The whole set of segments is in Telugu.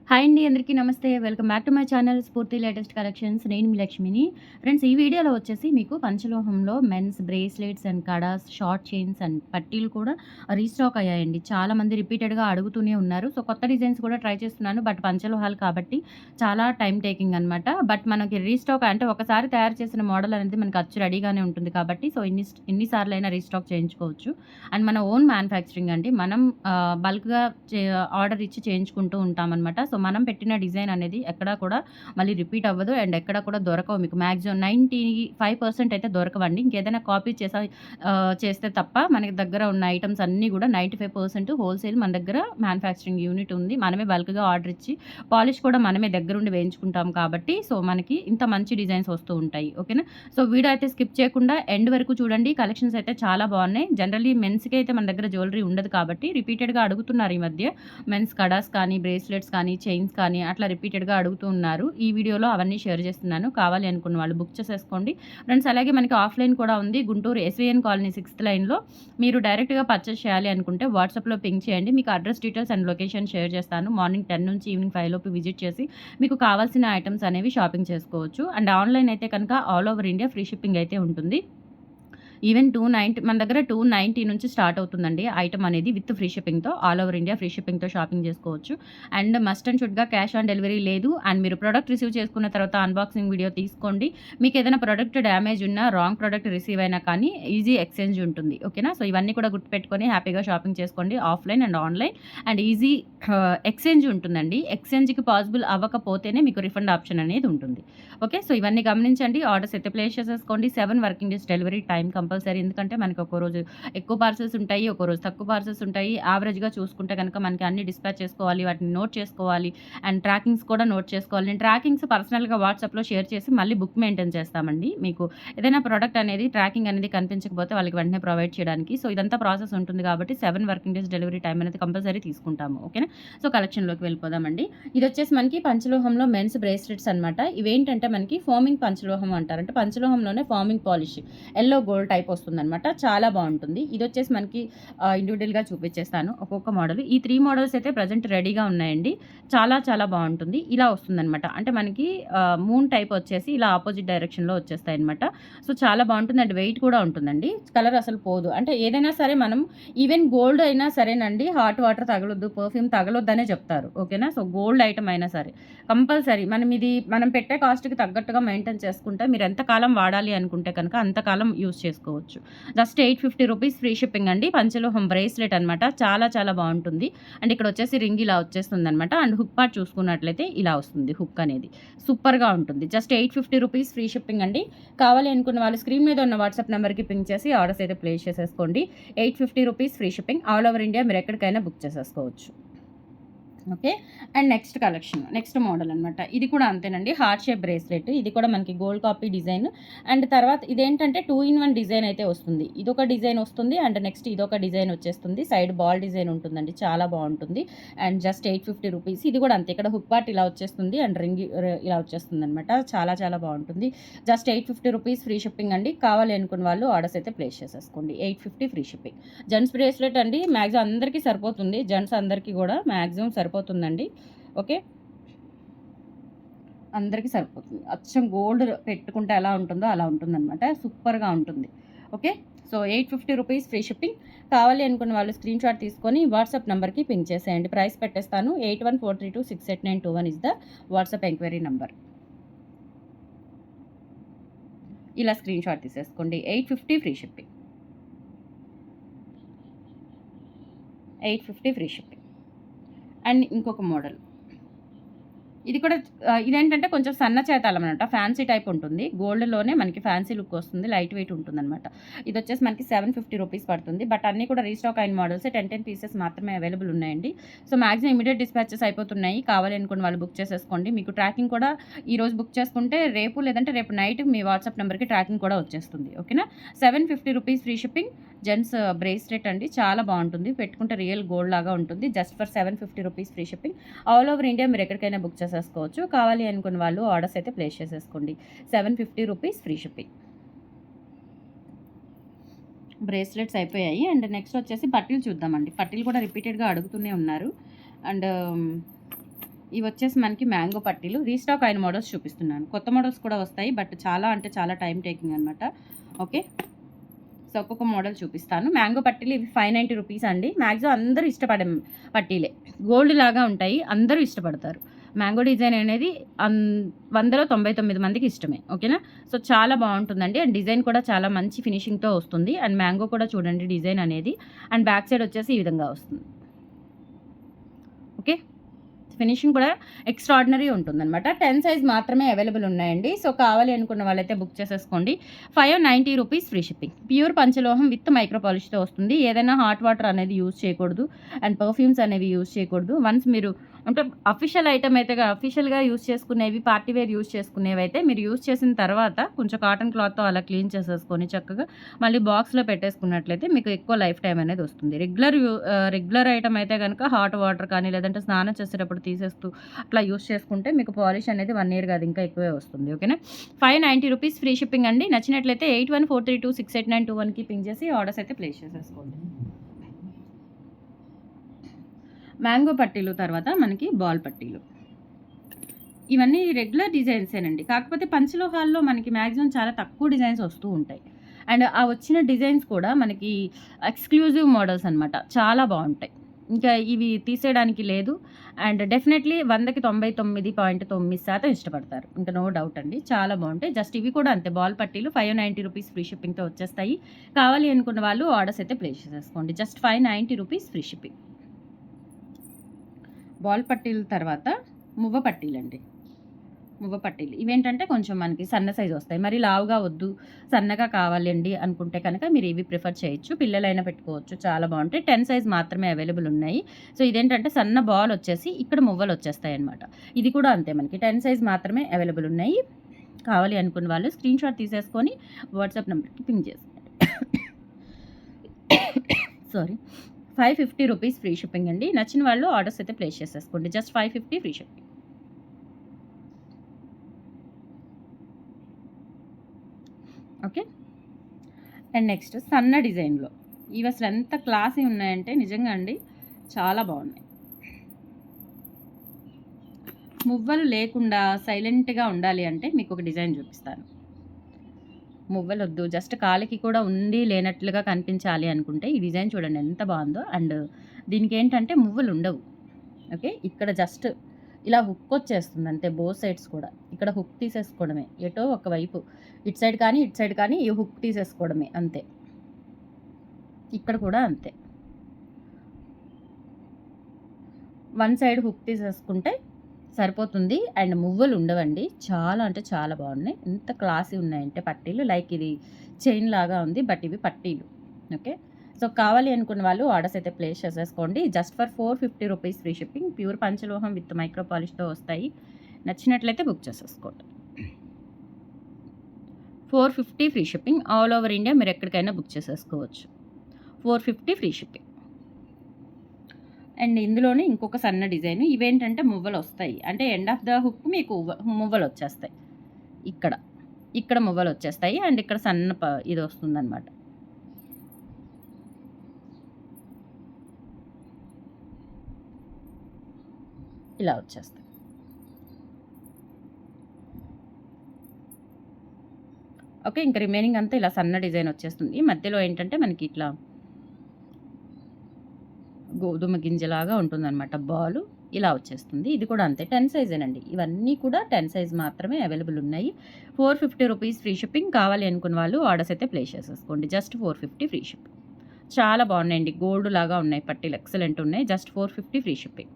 హాయ్ అండి, అందరికీ నమస్తే. Welcome back to my channel Spoorthi latest collections. నేను మీ లక్ష్మిని. ఫ్రెండ్స్, ఈ వీడియోలో వచ్చేసి మీకు పంచలోహంలో men's bracelets and kadas, short chains and పట్టీలు కూడా రీస్టాక్ అయ్యాయండి. చాలామంది రిపీటెడ్గా అడుగుతూనే ఉన్నారు. సో కొత్త డిజైన్స్ కూడా ట్రై చేస్తున్నాను. బట్ పంచలోహాలు కాబట్టి చాలా టైం టేకింగ్ అనమాట. బట్ మనకి రీస్టాక్ అంటే ఒకసారి తయారు చేసిన మోడల్ అనేది మనకి అచ్చు రెడీగానే ఉంటుంది కాబట్టి సో ఎన్నిసార్లైనా రీస్టాక్ చేయించుకోవచ్చు. అండ్ మన ఓన్ మ్యానుఫ్యాక్చరింగ్ అండి. మనం బల్క్గా ఆర్డర్ ఇచ్చి చేయించుకుంటూ ఉంటామన్నమాట. సో మనం పెట్టిన డిజైన్ అనేది ఎక్కడా కూడా మళ్ళీ రిపీట్ అవ్వదు అండ్ ఎక్కడ కూడా దొరకవు. మీకు మ్యాక్సిమం 95% అయితే దొరకవండి. ఇంకేదైనా కాపీ చేస్తే తప్ప మనకి దగ్గర ఉన్న ఐటమ్స్ అన్నీ కూడా 95% హోల్సేల్ మన దగ్గర మ్యానుఫ్యాక్చరింగ్ యూనిట్ ఉంది. మనమే బల్క్గా ఆర్డర్ ఇచ్చి పాలిష్ కూడా మనమే దగ్గరుండి వేయించుకుంటాం కాబట్టి సో మనకి ఇంత మంచి డిజైన్స్ వస్తూ ఉంటాయి. ఓకేనా. సో వీడియో అయితే స్కిప్ చేయకుండా ఎండ్ వరకు చూడండి. కలెక్షన్స్ అయితే చాలా బాగున్నాయి. జనరల్లీ మెన్స్కి అయితే మన దగ్గర జ్యువెలరీ ఉండదు కాబట్టి రిపీటెడ్గా అడుగుతున్నారు ఈ మధ్య. మెన్స్ కడాస్ కానీ, బ్రేస్లెట్స్ కానీ, చైన్స్ కానీ అట్లా రిపీటెడ్గా అడుగుతూ ఉన్నారు. ఈ వీడియోలో అవన్నీ షేర్ చేస్తున్నాను. కావాలి అనుకున్న వాళ్ళు బుక్ చేసేసుకోండి ఫ్రెండ్స్. అలాగే మనకి ఆఫ్లైన్ కూడా ఉంది. గుంటూరు ఎస్విఎన్ కాలనీ 6th లైన్లో. మీరు డైరెక్ట్గా పర్చేస్ చేయాలి అనుకుంటే వాట్సాప్లో పింక్ చేయండి. మీకు address details and location share చేస్తాను. మార్నింగ్ 10 నుంచి ఈవినింగ్ 5 లోపు విజిట్ చేసి మీకు కావాల్సిన ఐటమ్స్ అనేవి షాపింగ్ చేసుకోవచ్చు. అండ్ ఆన్లైన్ అయితే కనుక all over India free shipping అయితే ఉంటుంది. ఈవెన్ 290 మన దగ్గర 290 నుంచి స్టార్ట్ అవుతుందండి ఐటమ్ అనేది విత్ ఫ్రీ షిప్పింగ్తో. ఆల్ ఓవర్ ఇండియా ఫ్రీ షిప్పింగ్తో షాపింగ్ చేసుకోవచ్చు. అండ్ మస్ట్ అండ్ షుడ్గా క్యాష్ ఆన్ డెలివరీ లేదు. అండ్ మీరు ప్రోడక్ట్ రిసీవ్ చేసుకున్న తర్వాత అన్బాక్సింగ్ వీడియో తీసుకోండి. మీకు ఏదైనా ప్రోడక్ట్ డ్యామేజ్ ఉన్నా, రాంగ్ ప్రోడక్ట్ రిసీవ్ అయినా కానీ ఈజీ ఎక్స్చేంజ్ ఉంటుంది. ఓకేనా. సో ఇవన్నీ కూడా గుర్తుపెట్టుకొని హ్యాపీగా షాపింగ్ చేసుకోండి. Offline and online and easy exchange ఉంటుందండి. ఎక్స్చేంజ్కి పాసిబుల్ అవ్వకపోతేనే మీకు రిఫండ్ ఆప్షన్ అనేది ఉంటుంది. ఓకే. సో ఇవన్నీ గమనించండి. ఆర్డర్స్ అయితే ప్లేస్ చేసేసుకోండి. 7 working days delivery time compulsory. ఎందుకంటే మనకి ఒక రోజు ఎక్కువ పార్సెల్స్ ఉంటాయి, ఒక రోజు తక్కువ పార్సెల్స్ ఉంటాయి. యావరేజ్గా చూసుకుంటే కనుక మనకి అన్ని డిస్పాచ్ చేసుకోవాలి, వాటిని నోట్ చేసుకోవాలి అండ్ ట్రాకింగ్స్ కూడా నోట్ చేసుకోవాలి. నేను ట్రాకింగ్స్ పర్సనల్గా వాట్సాప్లో షేర్ చేసి మళ్ళీ బుక్ మెయింటైన్ చేస్తామండి. మీకు ఏదైనా ప్రోడక్ట్ అనేది ట్రాకింగ్ అనేది కనిపించకపోతే వాళ్ళకి వెంటనే ప్రొవైడ్ చేయడానికి. సో ఇదంతా ప్రాసెస్ ఉంటుంది కాబట్టి 7 వర్కింగ్ డేస్ డెలివరీ టైం అనేది కంపల్సరీ తీసుకుంటాము. ఓకేనా. సో కలెక్షన్లోకి వెళ్ళిపోదామండి. ఇది వచ్చేసి మనకి పంచలోహంలో మెన్స్ బ్రేస్లెట్స్ అనమాట. ఇవేంటంటే మనకి ఫోమింగ్ పంచలోహం అంటారు. అంటే పంచలోహంలోనే foaming polish yellow gold type వస్తుందన్నమాట. చాలా బాగుంటుంది. ఇది వచ్చేసి మనకి ఇండివిజువల్గా చూపించేస్తాను ఒక్కొక్క మోడల్. ఈ 3 మోడల్స్ అయితే ప్రజెంట్ రెడీగా ఉన్నాయండి. చాలా చాలా బాగుంటుంది. ఇలా వస్తుందన్నమాట. అంటే మనకి మూన్ టైప్ వచ్చేసి ఇలా ఆపోజిట్ డైరెక్షన్లో వచ్చేస్తాయి అనమాట. సో చాలా బాగుంటుంది అండ్ వెయిట్ కూడా ఉంటుందండి. కలర్ అసలు పోదు. అంటే ఏదైనా సరే మనం ఈవెన్ గోల్డ్ అయినా సరేనండి, హాట్ వాటర్ తగలొద్దు, పర్ఫ్యూమ్ తగలొద్దనే చెప్తారు. ఓకేనా. సో గోల్డ్ ఐటమ్ అయినా సరే కంపల్సరీ మనం పెట్టే కాస్ట్కి తగ్గట్టుగా మెయింటైన్ చేసుకుంటే మీరు ఎంతకాలం వాడాలి అనుకుంటే కనుక అంతకాలం యూస్ చేసుకోవచ్చు. జస్ట్ 850 రూపీస్ ఫ్రీ షిప్పింగ్ అండి. పంచలోహం బ్రేస్లెట్ అనమాట. చాలా చాలా బాగుంటుంది. అండ్ ఇక్కడ వచ్చేసి రింగ్ ఇలా వచ్చేస్తుంది అనమాట. అండ్ హుక్ పార్ట్ చూసుకున్నట్లయితే ఇలా వస్తుంది. హుక్ అనేది సూపర్గా ఉంటుంది. జస్ట్ 850 రూపీస్ ఫ్రీ షిప్పింగ్ అండి. కావాలి అనుకున్న వాళ్ళు స్క్రీన్ మీద ఉన్న వాట్సాప్ నెంబర్కి పింక్ చేసి ఆర్డర్స్ అయితే ప్లేస్ చేసేసుకోండి. 850 rupees free shipping. All over India మీరు ఎక్కడికైనా బుక్ చేసేసుకోవచ్చు. ఓకే. అండ్ నెక్స్ట్ మోడల్ అనమాట. ఇది కూడా అంతేనండి. Heart shape bracelet. ఇది కూడా మనకి గోల్డ్ కాపీ డిజైన్. అండ్ తర్వాత ఇదేంటంటే 2 in 1 డిజైన్ అయితే వస్తుంది. ఇదొక డిజైన్ వస్తుంది అండ్ నెక్స్ట్ ఇదొక డిజైన్ వచ్చేస్తుంది. సైడ్ బాల్ డిజైన్ ఉంటుందండి. చాలా బాగుంటుంది. And just 850 rupees. ఇది కూడా అంతే. ఇక్కడ హుక్ పార్ట్ ఇలా వచ్చేస్తుంది అండ్ రింగ్ ఇలా వచ్చేస్తుంది అనమాట. చాలా చాలా బాగుంటుంది. జస్ట్ 850 రూపీస్ ఫ్రీ షిప్పింగ్ అండి. కావాలి అనుకున్న వాళ్ళు ఆర్డర్స్ అయితే ప్లేస్ చేసేసుకోండి. 850 ఫ్రీ షిప్పింగ్. జెంట్స్ బ్రేస్లెట్ అండి. మ్యాక్సిమం అందరికీ సరిపోతుంది. జెంట్స్ అందరికీ కూడా మ్యాక్సిమం సరిపోతుందండి. ఓకే. అందరికీ సరిపోతుంది. అచ్చం గోల్డ్ పెట్టుకుంటే ఎలా ఉంటుందో అలా ఉంటుందన్నమాట. సూపర్గా ఉంటుంది. Okay. So 850 rupees free shipping. కావాలి అనుకున్న వాళ్ళు స్క్రీన్ షాట్ తీసుకొని వాట్సాప్ నెంబర్కి పింక్ చేసేయండి. ప్రైస్ పెట్టేస్తాను. 8143268921 is the WhatsApp enquiry number. ఇలా స్క్రీన్ షాట్ తీసేసుకోండి. 850 free shipping. 850 free shipping. And ఇంకొక మోడల్. ఇది కూడా ఇదేంటంటే కొంచెం సన్న చేతాలం అనమాట. ఫ్యాన్సీ టైప్ ఉంటుంది. గోల్డ్లోనే మనకి ఫ్యాన్సీ లుక్ వస్తుంది. లైట్ వెయిట్ ఉంటుందన్నమాట. ఇది వచ్చేసి మనకి 750 రూపీస్ పడుతుంది. బట్ అన్నీ కూడా రీస్టాక్ అయిన మోడల్స్ 10 పీసెస్ మాత్రమే అవైలబుల్ ఉన్నాయండి. సో మ్యాక్సిమం ఇమీడియట్ డిస్పాచెస్ అయిపోతున్నాయి. కావాలి అనుకున్న వాళ్ళు బుక్ చేసేసుకోండి. మీకు ట్రాకింగ్ కూడా ఈరోజు బుక్ చేసుకుంటే రేపు లేదంటే రేపు నైట్ మీ వాట్సాప్ నెంబర్కి ట్రాకింగ్ కూడా వచ్చేస్తుంది. ఓకేనా. 750 rupees free shipping. Gents bracelet అండి. చాలా బాగుంటుంది. పెట్టుకుంటే రియల్ గోల్డ్ లాగా ఉంటుంది. Just for 750 rupees free shipping. All over India మీరు ఎక్కడికైనా బుక్ చేసేసుకోవచ్చు. కావాలి అనుకున్న వాళ్ళు ఆర్డర్స్ అయితే ప్లేస్ చేసేసుకోండి. 750 రూపీస్ ఫ్రీ షిప్పింగ్. బ్రేస్లెట్స్ అయిపోయాయి. అండ్ నెక్స్ట్ వచ్చేసి పట్టీలు చూద్దామండి. పట్టీలు కూడా రిపీటెడ్గా అడుగుతూనే ఉన్నారు. అండ్ ఇవి వచ్చేసి మనకి మ్యాంగో పట్టీలు. రీస్టాక్ అయిన మోడల్స్ చూపిస్తున్నాను. కొత్త మోడల్స్ కూడా వస్తాయి. బట్ చాలా అంటే చాలా టైం టేకింగ్ అనమాట. ఓకే. సో ఒక్కొక్క మోడల్ చూపిస్తాను. మ్యాంగో పట్టీలు ఇవి 590 రూపీస్ అండి. మ్యాక్సిమం అందరూ ఇష్టపడే పట్టీలే. గోల్డ్ లాగా ఉంటాయి. అందరూ ఇష్టపడతారు. మ్యాంగో డిజైన్ అనేది 100లో 99 మందికి ఇష్టమే. ఓకేనా. సో చాలా బాగుంటుందండి. అండ్ డిజైన్ కూడా చాలా మంచి ఫినిషింగ్తో వస్తుంది. అండ్ మ్యాంగో కూడా చూడండి డిజైన్ అనేది. అండ్ బ్యాక్ సైడ్ వచ్చేసి ఈ విధంగా వస్తుంది. ఓకే. ఫినిషింగ్ కూడా ఎక్స్ట్రాడినరీ ఉంటుందన్నమాట. 10 సైజ్ మాత్రమే అవైలబుల్ ఉన్నాయండి. సో కావాలి అనుకున్న వాళ్ళైతే బుక్ చేసేసుకోండి. 590 రూపీస్ ఫ్రీ షిప్పింగ్. ప్యూర్ పంచలోహం విత్ మైక్రో పాలిష్తో వస్తుంది. ఏదైనా హాట్ వాటర్ అనేది యూజ్ చేయకూడదు. అండ్ పర్ఫ్యూమ్స్ అనేవి యూజ్ చేయకూడదు. వన్స్ మీరు అంటే అఫీషియల్ ఐటమ్ అయితే అఫీషియల్గా యూజ్ చేసుకునేవి, పార్టీ వేర్ యూజ్ చేసుకునేవి అయితే మీరు యూజ్ చేసిన తర్వాత కొంచెం కాటన్ క్లాత్తో అలా క్లీన్ చేసేసుకొని చక్కగా మళ్ళీ బాక్స్లో పెట్టేసుకున్నట్లయితే మీకు ఎక్కువ లైఫ్ టైం అనేది వస్తుంది. రెగ్యులర్ ఐటమ్ అయితే కనుక హాట్ వాటర్ కానీ లేదంటే స్నానం చేసేటప్పుడు తీసేస్తూ అట్లా యూజ్ చేసుకుంటే మీకు పాలిష్ అనేది 1 ఇయర్ కాదు ఇంకా ఎక్కువే వస్తుంది. ఓకేనా. 590 రూపీస్ ఫ్రీ షిప్పింగ్ అండి. నచ్చినట్లయితే 8143268921కి పింగ్ చేసి ఆర్డర్స్ అయితే ప్లేస్ చేసేసుకోండి. మ్యాంగో పట్టీలు తర్వాత మనకి బాల్ పట్టీలు. ఇవన్నీ రెగ్యులర్ డిజైన్సేనండి. కాకపోతే పంచలోహాల్లో మనకి మ్యాక్సిమం చాలా తక్కువ డిజైన్స్ వస్తూ ఉంటాయి. అండ్ ఆ వచ్చిన డిజైన్స్ కూడా మనకి ఎక్స్క్లూజివ్ మోడల్స్ అనమాట. చాలా బాగుంటాయి. ఇంకా ఇవి తీసేయడానికి లేదు. అండ్ డెఫినెట్లీ 100కి 99.9% ఇష్టపడతారు. ఇంకా నో డౌట్ అండి. చాలా బాగుంటాయి. జస్ట్ ఇవి కూడా అంతే. బాల్ పట్టీలు 590 రూపీస్ ఫ్రీ షిప్పింగ్తో వచ్చేస్తాయి. కావాలి అనుకున్న వాళ్ళు ఆర్డర్స్ అయితే ప్లేస్ చేసేసుకోండి. Just 590 rupees free shipping. Ball పట్టీల తర్వాత మువ్వ పట్టీలండి. మువ్వ పట్టీలు ఇవేంటంటే కొంచెం మనకి సన్న సైజు వస్తాయి. మరి లావుగా వద్దు, సన్నగా కావాలండి అనుకుంటే కనుక మీరు ఇవి ప్రిఫర్ చేయొచ్చు. పిల్లలైనా పెట్టుకోవచ్చు. చాలా బాగుంటాయి. 10 సైజ్ మాత్రమే అవైలబుల్ ఉన్నాయి. సో ఇదేంటంటే సన్న బాల్ వచ్చేసి ఇక్కడ మువ్వలు వచ్చేస్తాయి అనమాట. ఇది కూడా అంతే మనకి 10 సైజ్ మాత్రమే అవైలబుల్ ఉన్నాయి. కావాలి అనుకున్న వాళ్ళు స్క్రీన్ షాట్ తీసేసుకొని వాట్సాప్ నెంబర్కి పింగ్ చేసుకోండి. సారీ. 550 రూపీస్ ఫ్రీ షిప్పింగ్ అండి. నచ్చిన వాళ్ళు ఆర్డర్స్ అయితే ప్లేస్ చేసేసుకోండి. Just 550 free shipping. Okay. And next సన్న డిజైన్లో ఇవి అసలు ఎంత క్లాసీ ఉన్నాయంటే నిజంగా అండి చాలా బాగున్నాయి. మువ్వలు లేకుండా సైలెంట్గా ఉండాలి అంటే మీకు ఒక డిజైన్ చూపిస్తాను. మువ్వలు వద్దు, జస్ట్ కాలికి కూడా ఉండి లేనట్లుగా కనిపించాలి అనుకుంటే ఈ డిజైన్ చూడండి ఎంత బాగుందో. అండ్ దీనికి ఏంటంటే మువ్వలు ఉండవు. ఓకే. ఇక్కడ జస్ట్ ఇలా హుక్ వచ్చేస్తుంది అంతే. బోత్ సైడ్స్ కూడా ఇక్కడ హుక్ తీసేసుకోవడమే. ఎటో ఒకవైపు ఇటు సైడ్ కానీ ఈ హుక్ తీసేసుకోవడమే అంతే. ఇక్కడ కూడా అంతే. వన్ సైడ్ హుక్ తీసేసుకుంటే సరిపోతుంది. అండ్ మువ్వలు ఉండవండి. చాలా అంటే చాలా బాగున్నాయి. ఎంత క్లాసీ ఉన్నాయంటే పట్టీలు. లైక్ ఇది చైన్ లాగా ఉంది, బట్ ఇవి పట్టీలు. ఓకే. సో కావాలి అనుకున్న వాళ్ళు ఆర్డర్స్ అయితే ప్లేస్ చేసేసుకోండి. Just for 450 rupees free shipping. Pure పంచలోహం విత్ మైక్రో పాలిష్తో వస్తాయి. నచ్చినట్లయితే బుక్ చేసేసుకోండి. 450 free shipping. All over India మీరు ఎక్కడికైనా బుక్ చేసేసుకోవచ్చు. 450 ఫ్రీ షిప్పింగ్. అండ్ ఇందులోనే ఇంకొక సన్న డిజైన్. ఇవేంటంటే మువ్వలు వస్తాయి. అంటే ఎండ్ ఆఫ్ ద హుక్ మీకు మువ్వలు వచ్చేస్తాయి. ఇక్కడ మువ్వలు వచ్చేస్తాయి. అండ్ ఇక్కడ సన్న ఇది వస్తుందన్నమాట. ఇలా వచ్చేస్తాయి. ఓకే. ఇంకా రిమైనింగ్ అంతా ఇలా సన్న డిజైన్ వచ్చేస్తుంది. మధ్యలో ఏంటంటే మనకి ఇట్లా గోధుమ గింజలాగా ఉంటుందన్నమాట. బాలు ఇలా వచ్చేస్తుంది. ఇది కూడా అంతే. 10 సైజేనండి. ఇవన్నీ కూడా 10 సైజ్ మాత్రమే అవైలబుల్ ఉన్నాయి. 450 రూపీస్ ఫ్రీ షిప్పింగ్. కావాలి అనుకున్న వాళ్ళు ఆర్డర్స్ అయితే ప్లేస్ చేసేసుకోండి. Just 450 free shipping. చాలా బాగున్నాయండి. గోల్డ్ లాగా ఉన్నాయి పట్టీలు. ఎక్సలెంట్ ఉన్నాయి. Just 450 free shipping.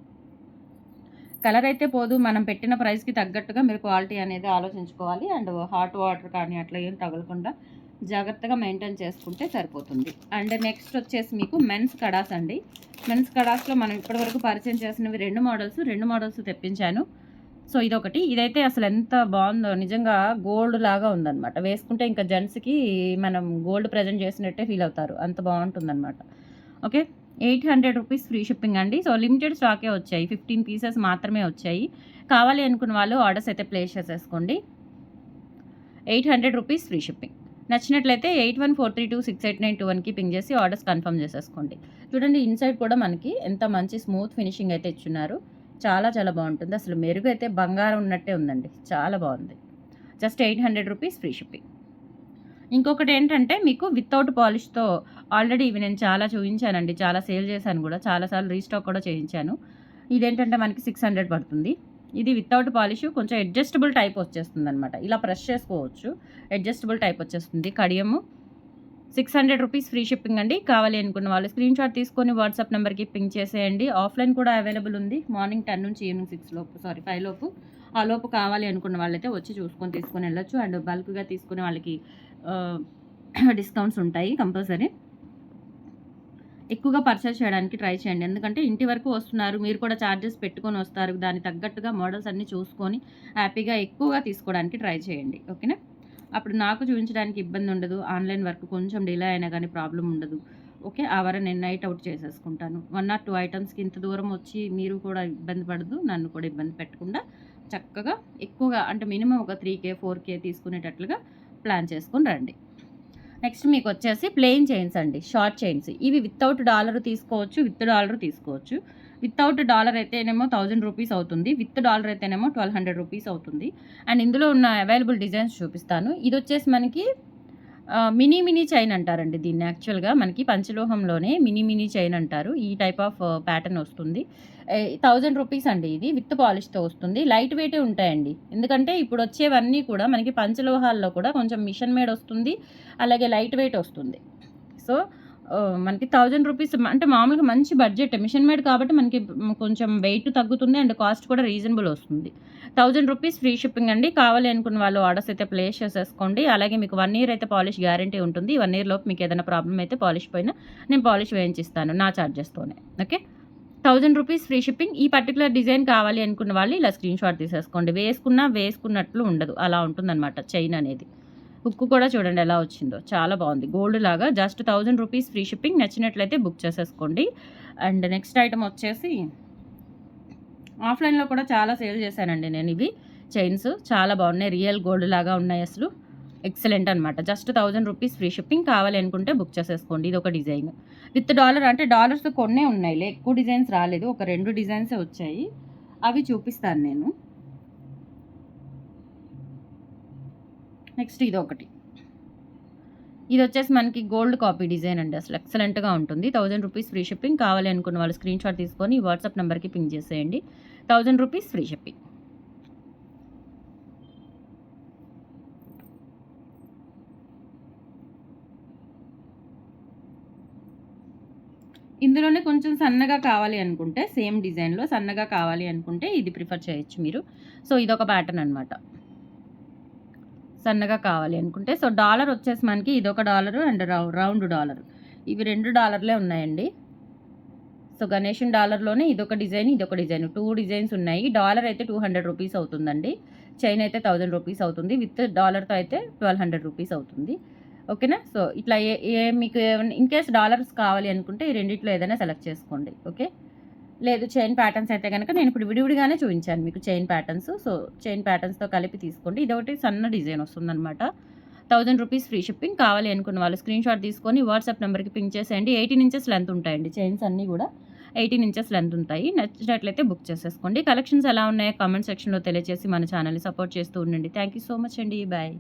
కలర్ అయితే పోదు. మనం పెట్టిన ప్రైస్కి తగ్గట్టుగా మీరు క్వాలిటీ అనేది ఆలోచించుకోవాలి. అండ్ హాట్ వాటర్ కానీ అట్లా ఏం తగలకుండా జాగ్రత్తగా మెయింటైన్ చేసుకుంటే సరిపోతుంది. అండ్ నెక్స్ట్ వచ్చేసి మీకు మెన్స్ కడాస్ అండి. మెన్స్ కడాస్లో మనం ఇప్పటివరకు పరిచయం చేసినవి 2 మోడల్స్ తెప్పించాను. సో ఇదొకటి. ఇదైతే అసలు ఎంత బాగుందో నిజంగా. గోల్డ్ లాగా ఉందన్నమాట. వేసుకుంటే ఇంకా జెంట్స్కి మనం గోల్డ్ ప్రజెంట్ చేసినట్టే ఫీల్ అవుతారు. అంత బాగుంటుందన్నమాట. ఓకే. 800 రూపీస్ ఫ్రీ షిప్పింగ్ అండి. సో లిమిటెడ్ స్టాకే వచ్చాయి. 15 పీసెస్ మాత్రమే వచ్చాయి. కావాలి అనుకున్న వాళ్ళు ఆర్డర్స్ అయితే ప్లేస్ చేసేసుకోండి. 800 రూపీస్ ఫ్రీ షిప్పింగ్. నచ్చినట్లయితే 8143268921కి పింగ్ చేసి ఆర్డర్స్ కన్ఫర్మ్ చేసేసుకోండి. చూడండి ఇన్సైడ్ కూడా మనకి ఎంత మంచి స్మూత్ ఫినిషింగ్ అయితే ఇచ్చున్నారు. చాలా చాలా బాగుంటుంది. అసలు మెరుగైతే బంగారం ఉన్నట్టే ఉందండి. చాలా బాగుంది. Just 800 rupees free shipping. ఇంకొకటి ఏంటంటే మీకు వితౌట్ పాలిష్‌తో ఆల్రెడీ ఇవి నేను చాలా చూయించానండి. చాలా సేల్ చేశాను కూడా. చాలా సార్లు రీస్టాక్ కూడా చేయించాను. ఇదేంటంటే మనకి 600 పడుతుంది. ఇది వితౌట్ పాలిష్ కొంచెం అడ్జస్టబుల్ టైప్ వచ్చేస్తుందనమాట. ఇలా ప్రెస్ చేసుకోవచ్చు. అడ్జస్టబుల్ టైప్ వచ్చేస్తుంది. కడియము 600 రూపీస్ ఫ్రీ షిప్పింగ్ అండి. కావాలి అనుకున్న వాళ్ళు స్క్రీన్‌షాట్ తీసుకొని వాట్సాప్ నెంబర్‌కి పింగ్ చేసేయండి. ఆఫ్‌లైన్ కూడా అవైలబుల్ ఉంది. మార్నింగ్ 10 నుంచి ఈవినింగ్ 6 లోపు 5 లోపు. ఆ లోపు కావాలి అనుకున్న వాళ్ళైతే వచ్చి చూసుకొని తీసుకొని వెళ్ళొచ్చు. అండ్ బల్క్‌గా తీసుకునే వాళ్ళకి డిస్కౌంట్స్ ఉంటాయి కంపల్సరీ. ఎక్కువగా పర్చేస్ చేయడానికి ట్రై చేయండి. ఎందుకంటే ఇంటి వరకు వస్తున్నారు. మీరు కూడా చార్జెస్ పెట్టుకొని వస్తారు. దానికి తగ్గట్టుగా మోడల్స్ అన్నీ చూసుకొని హ్యాపీగా ఎక్కువగా తీసుకోవడానికి ట్రై చేయండి. ఓకేనా? అప్పుడు నాకు చూపించడానికి ఇబ్బంది ఉండదు. ఆన్‌లైన్ వర్క్ కొంచెం డిలే అయినా కానీ ప్రాబ్లమ్ ఉండదు. ఓకే. ఆ వారం నేను నైట్ అవుట్ చేసేసుకుంటాను. 1 ఆర్ 2 ఐటమ్స్‌కి ఇంత దూరం వచ్చి మీరు కూడా ఇబ్బంది పడదు. నన్ను కూడా ఇబ్బంది పెట్టకుండా చక్కగా ఎక్కువగా అంటే మినిమమ్ ఒక 3K, 4K తీసుకునేటట్లుగా ప్లాన్ చేసుకొని రండి. నెక్స్ట్ మీకొచ్చేసి ప్లెయిన్ చైన్స్ అండి. Short chains. ఇవి వితౌట్ డాలర్ తీసుకోవచ్చు. విత్ డాలర్ తీసుకోవచ్చు. వితౌట్ డాలర్ అయితేనేమో 1000 రూపీస్ అవుతుంది. విత్ డాలర్ అయితేనేమో 1200 రూపీస్ అవుతుంది. అండ్ ఇందులో ఉన్న అవైలబుల్ డిజైన్స్ చూపిస్తాను. ఇదొచ్చేసి మనకి మినీ చైన్ అంటారండి దీన్ని. యాక్చువల్‌గా మనకి పంచలోహంలోనే మినీ చైన్ అంటారు. ఈ టైప్ ఆఫ్ ప్యాటర్న్ వస్తుంది. 1000 రూపీస్ అండి ఇది. విత్ పాలిష్‌తో వస్తుంది. లైట్ వెయిటే ఉంటాయండి. ఎందుకంటే ఇప్పుడు వచ్చేవన్నీ కూడా మనకి పంచలోహాల్లో కూడా కొంచెం మిషన్ మేడ్ వస్తుంది. అలాగే లైట్ వెయిట్ వస్తుంది. సో, మనకి 1000 రూపీస్ అంటే మామూలుగా మంచి బడ్జెట్. మిషన్ మేడ్ కాబట్టి మనకి కొంచెం వెయిట్ తగ్గుతుంది. అండ్ కాస్ట్ కూడా రీజనబుల్ వస్తుంది. 1000 రూపీస్ ఫ్రీ షిప్పింగ్ అండి. కావాలి అనుకున్న వాళ్ళు ఆర్డర్స్ అయితే ప్లేస్ చేసేసుకోండి. అలాగే మీకు 1 ఇయర్ అయితే పాలిష్ గ్యారంటీ ఉంటుంది. 1 ఇయర్ లోపు మీకు ఏదైనా ప్రాబ్లమ్ అయితే పాలిష్ పోయినా నేను పాలిష్ వేయించిస్తాను నా చార్జెస్‌తోనే. ఓకే. 1000 rupees free shipping. ఈ పర్టిక్యులర్ డిజైన్ కావాలి అనుకున్న వాళ్ళు ఇలా స్క్రీన్‌షాట్ తీసేసుకోండి. వేసుకున్నట్లు ఉండదు. అలా ఉంటుందన్నమాట చైన్ అనేది. హుక్ కూడా చూడండి ఎలా వచ్చిందో. చాలా బాగుంది. గోల్డ్ లాగా జస్ట్ 1000 రూపీస్ ఫ్రీ షిప్పింగ్. నచ్చినట్లయితే బుక్ చేసేసుకోండి. అండ్ నెక్స్ట్ ఐటమ్ వచ్చేసి ఆఫ్‌లైన్‌లో కూడా చాలా సేల్ చేశానండి నేను ఇవి చైన్స్. చాలా బాగున్నాయి. రియల్ గోల్డ్ లాగా ఉన్నాయి అసలు. ఎక్సలెంట్ అనమాట. Just 1000 rupees free shipping. కావాలి అనుకుంటే బుక్ చేసేసుకోండి. ఇది ఒక డిజైన్. విత్ డాలర్ అంటే డాలర్స్ కొన్నే ఉన్నాయిలే. ఎక్కువ డిజైన్స్ రాలేదు. ఒక 2 డిజైన్సే వచ్చాయి. అవి చూపిస్తాను నేను. నెక్స్ట్ ఇదొకటి. ఇదొచ్చేసి మనకి గోల్డ్ కాపీ డిజైన్ అండి. అసలు ఎక్సలెంట్‌గా ఉంటుంది. 1000 రూపీస్ ఫ్రీ షిప్పింగ్. కావాలి అనుకున్న వాళ్ళు స్క్రీన్‌షాట్ తీసుకొని వాట్సాప్ నెంబర్‌కి పింగ్ చేసేయండి. 1000 రూపీస్ ఫ్రీ షిప్పింగ్. ఇందులోనే కొంచెం సన్నగా కావాలి అనుకుంటే సేమ్ డిజైన్‌లో సన్నగా కావాలి అనుకుంటే ఇది ప్రిఫర్ చేయొచ్చు మీరు. సో, ఇదొక ప్యాటర్న్ అనమాట. సన్నగా కావాలి అనుకుంటే. సో, డాలర్ వచ్చేసి మనకి ఇదొక డాలరు అండ్ రౌండ్ డాలర్. ఇవి 2 డాలర్లే ఉన్నాయండి. సో, గణేషన్ డాలర్‌లోనే ఇదొక డిజైన్, ఇదొక డిజైన్. 2 డిజైన్స్ ఉన్నాయి. డాలర్ అయితే 200 రూపీస్ అవుతుందండి. చైన్ అయితే 1000 రూపీస్ అవుతుంది. విత్ డాలర్‌తో అయితే 1200 రూపీస్ అవుతుంది. ఓకేనా? సో, ఇట్లా మీకు ఇన్‌కేస్ డాలర్స్ కావాలి అనుకుంటే ఈ రెండిట్లో ఏదైనా సెలెక్ట్ చేసుకోండి. ఓకే. లేదు చైన్ ప్యాటర్న్స్ అయితే గనక నేను ఇప్పుడు విడివిడిగానే చూపించాను మీకు చైన్ ప్యాటర్న్స్. సో, చైన్ ప్యాటర్న్స్‌తో కలిపి తీసుకోండి. ఇదొకటి సన్న డిజైన్ వస్తుందనమాట. 1000 రూపీస్ ఫ్రీ షిప్పింగ్. కావాలి అనుకున్న వాళ్ళు స్క్రీన్‌షాట్ తీసుకొని వాట్సాప్ నెంబర్‌కి పింగ్ చేసేయండి. 18 ఇంచెస్ లెంత్ ఉంటాయండి చైన్స్ అన్నీ కూడా. 18 ఇంచెస్ లెంత్ ఉంటాయి. నచ్చినట్లయితే బుక్ చేసేసుకోండి. కలెక్షన్స్ ఎలా ఉన్నాయో కామెంట్ సెక్షన్‌లో తెలియజేసి మన ఛానల్‌ని సపోర్ట్ చేస్తూ ఉండండి. థ్యాంక్ యూ సో మచ్ అండి. బాయ్.